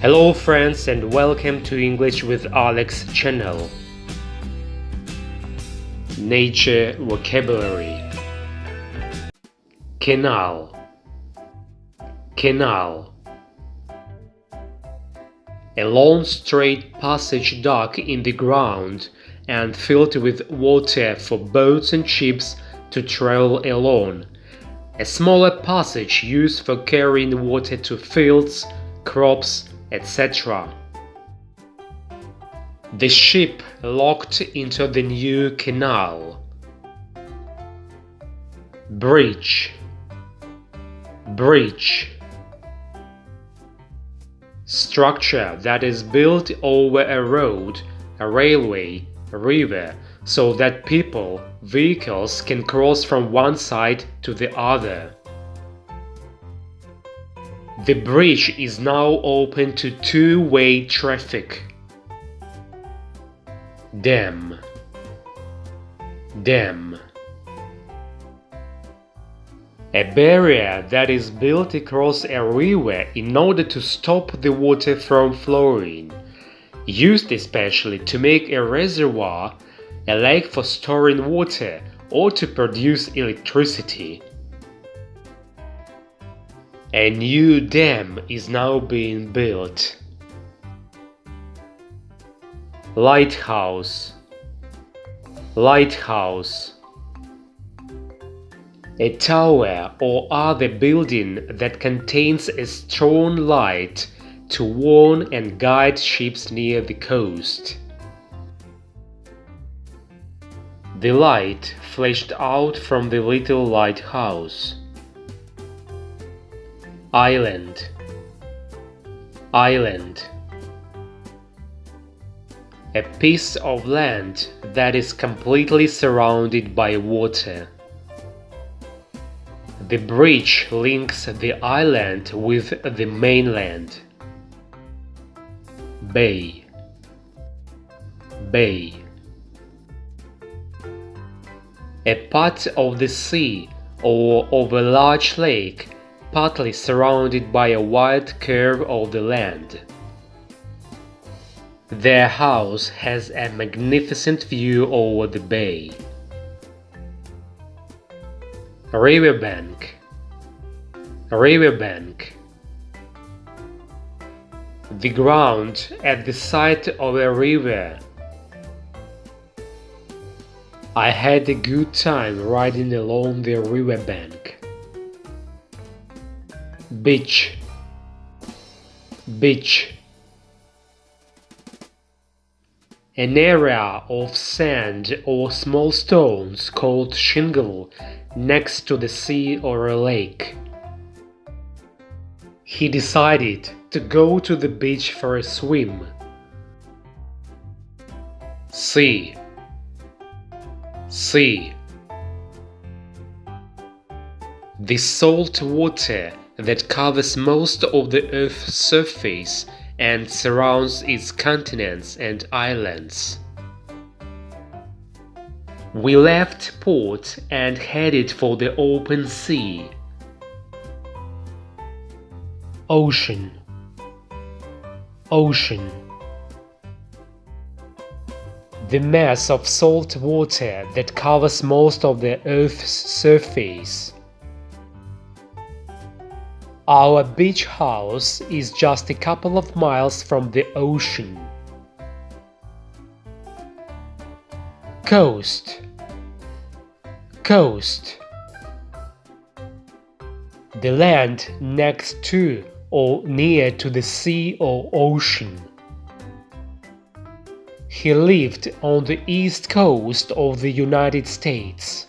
Hello friends and welcome to English with Alex channel. Nature vocabulary. Canal. Canal. A long straight passage dug in the ground and filled with water for boats and ships to travel along. A smaller passage used for carrying water to fields, crops, etc. The ship locked into the new canal. Bridge. Bridge. Structure that is built over a road, a railway, a river, so that people, vehicles can cross from one side to the other. The bridge is now open to two-way traffic. Dam. Dam. A barrier that is built across a river in order to stop the water from flowing, used especially to make a reservoir, a lake for storing water, or to produce electricity. A new dam is now being built. Lighthouse. Lighthouse. A tower or other building that contains a strong light to warn and guide ships near the coast. The light flashed out from the little lighthouse. Island. Island. A piece of land that is completely surrounded by water. The bridge links the island with the mainland. Bay. Bay. A part of the sea or of a large lake partly surrounded by a wide curve of the land. Their house has a magnificent view over the bay. Riverbank. Riverbank. The ground at the side of a river. I had a good time riding along the riverbank. Beach. Beach. An area of sand or small stones called shingle next to the sea or a lake. He decided to go to the beach for a swim. Sea. Sea. The salt water that covers most of the Earth's surface and surrounds its continents and islands. We left port and headed for the open sea. Ocean. Ocean. The mass of salt water that covers most of the Earth's surface. Our beach house is just a couple of miles from the ocean. Coast. Coast. The land next to or near to the sea or ocean. He lived on the east coast of the United States.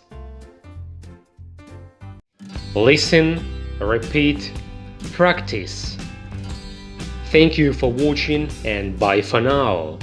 Listen, repeat, practice. Thank you for watching and bye for now.